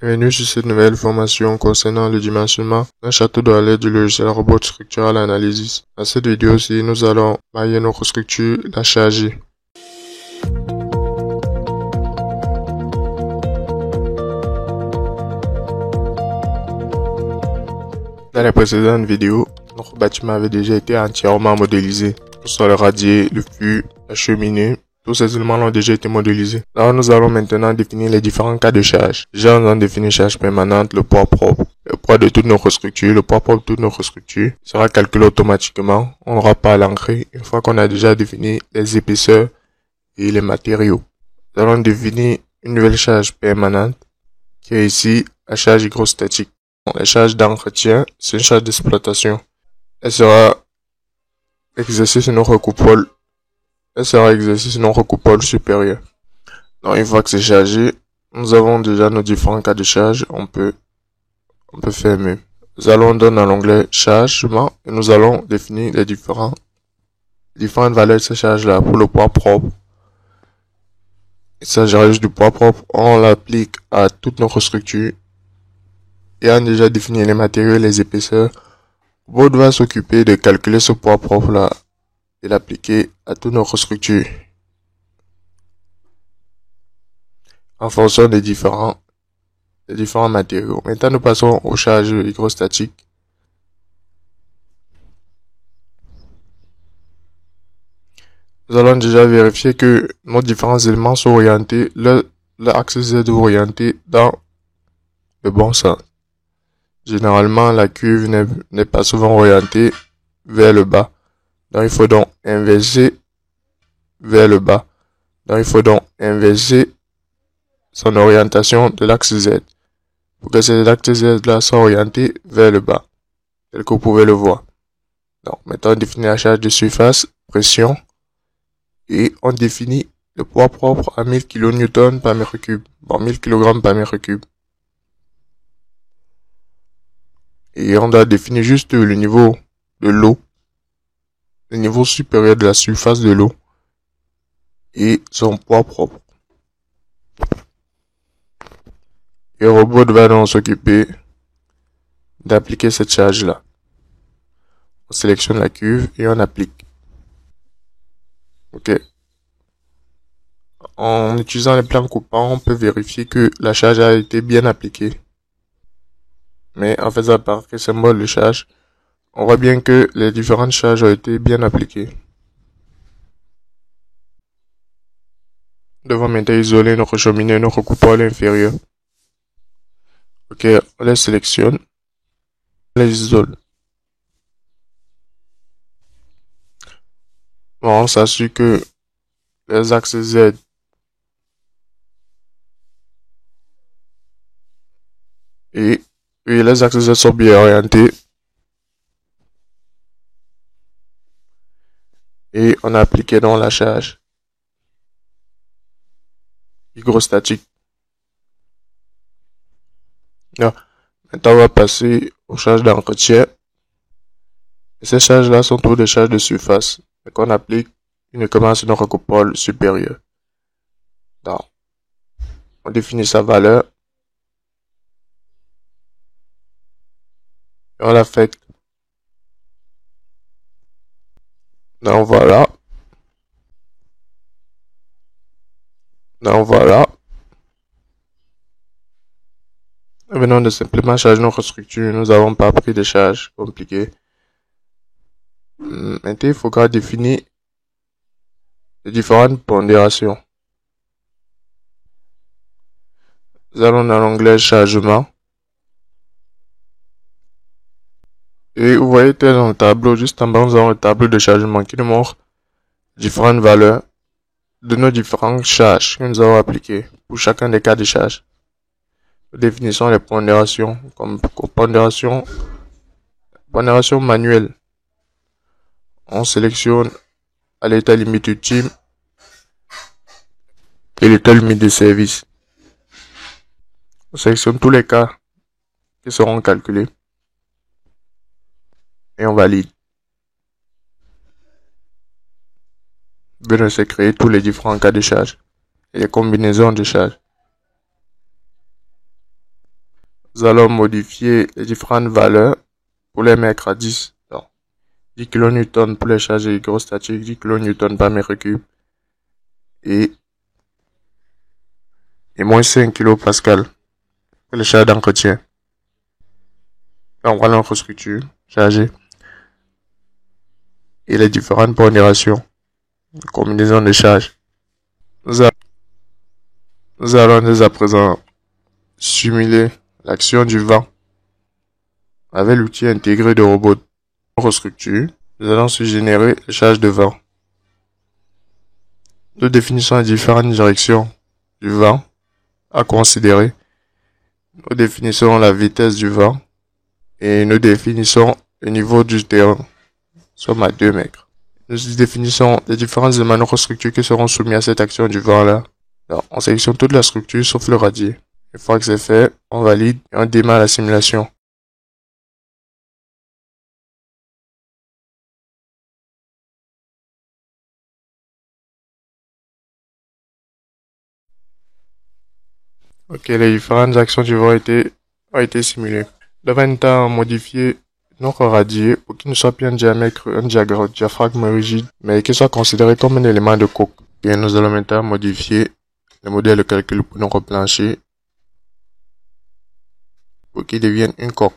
Bienvenue sur cette nouvelle formation concernant le dimensionnement d'un château d'eau à l'aide du logiciel Robot Structural Analysis. Dans cette vidéo aussi, nous allons mailler notre structure, la charger. Dans les précédentes vidéos, notre bâtiment avait déjà été entièrement modélisé. Que ce soit le radier, le fût, la cheminée, tous ces éléments ont déjà été modélisés. Alors nous allons maintenant définir les différents cas de charge. Déjà nous avons défini charge permanente, le poids propre, le poids de toute notre structure. Le poids propre de toute notre structure sera calculé automatiquement. On n'aura pas à l'ancrer une fois qu'on a déjà défini les épaisseurs et les matériaux. Nous allons définir une nouvelle charge permanente qui est ici la charge hygrostatique. La charge d'entretien, c'est une charge d'exploitation. Elle sera exercée sur notre coupole. Elle sera exercée sur notre coupole supérieure. Donc une fois que c'est chargé, nous avons déjà nos différents cas de charge. On peut fermer. Nous allons dans l'onglet chargement et nous allons définir les différentes valeurs de ces charges-là. Pour le poids propre, il s'agira juste du poids propre. On l'applique à toute notre structure. Et on a déjà défini les matériaux et les épaisseurs. Vous devez s'occuper de calculer ce poids propre-là et l'appliquer à toute notre structure en fonction des différents matériaux. Maintenant, nous passons aux charges hygrostatiques. Nous allons déjà vérifier que nos différents éléments sont orientés, l'axe Z est orienté dans le bon sens. Généralement, la cuve n'est pas souvent orientée vers le bas. Donc, il faut donc inverser vers le bas. Donc, il faut donc inverser son orientation de l'axe Z. Pour que cet axe Z-là soit orienté vers le bas. Tel que vous pouvez le voir. Donc, maintenant, on définit la charge de surface, pression. Et on définit le poids propre à 1000 kN par mètre cube. Bon, 1000 kg par mètre cube. Et on doit définir juste le niveau de l'eau. Le niveau supérieur de la surface de l'eau. Et son poids propre. Et le robot va donc s'occuper d'appliquer cette charge-là. On sélectionne la cuve et on applique. Ok. En utilisant les plans coupants, on peut vérifier que la charge a été bien appliquée. Mais en faisant apparaître le symbole de charge, on voit bien que les différentes charges ont été bien appliquées. Nous devons maintenant isoler notre cheminée et notre coupole inférieure. Ok, on les sélectionne. On les isole. Bon, on s'assure que les axes Z et les axes Z sont bien orientés. Et on a appliqué dans la charge hygrostatique. Maintenant, on va passer aux charges d'entretien. Et ces charges-là sont toutes des charges de surface, mais qu'on applique uniquement sur notre coupole supérieure. Donc, on définit sa valeur. Et on l'affecte. Donc voilà. Donc voilà. Et maintenant de simplement charger notre structure. Nous n'avons pas pris de charges compliquées. Maintenant, il faudra définir les différentes pondérations. Nous allons dans l'onglet chargement. Et vous voyez dans le tableau, juste en bas, nous avons le tableau de chargement qui nous montre différentes valeurs de nos différentes charges que nous avons appliquées pour chacun des cas de charge. Nous définissons les pondérations comme pondération manuelle. On sélectionne à l'état limite ultime et l'état limite de service. On sélectionne tous les cas qui seront calculés et on valide. Venez de créer tous les différents cas de charge et les combinaisons de charge. nous allons modifier les différentes valeurs pour les mettre à 10. Donc, 10 kN pour les charges électrostatiques, 10 kN par mètre cube et moins 5 kPa pour les charges d'entretien. Donc voilà notre structure chargée et les différentes pondérations, combinaisons de charges. Nous allons dès à présent simuler l'action du vent avec l'outil intégré de robot. Notre structure, nous allons se générer les charges de vent. Nous définissons les différentes directions du vent à considérer. Nous définissons la vitesse du vent et nous définissons le niveau du terrain. Nous sommes à 2 mètres. Nous définissons les différents éléments de notre structure qui seront soumis à cette action du vent-là. On sélectionne toute la structure sauf le radier. Une fois que c'est fait, on valide et on démarre la simulation. Ok, les différentes actions du vent ont été simulées. Nous avons modifié notre radier pour qu'il ne soit plus un diaphragme rigide, mais qu'il soit considéré comme un élément de coque. Et nous allons maintenant modifier le modèle de calcul pour notre plancher pour qu'il devienne une coque.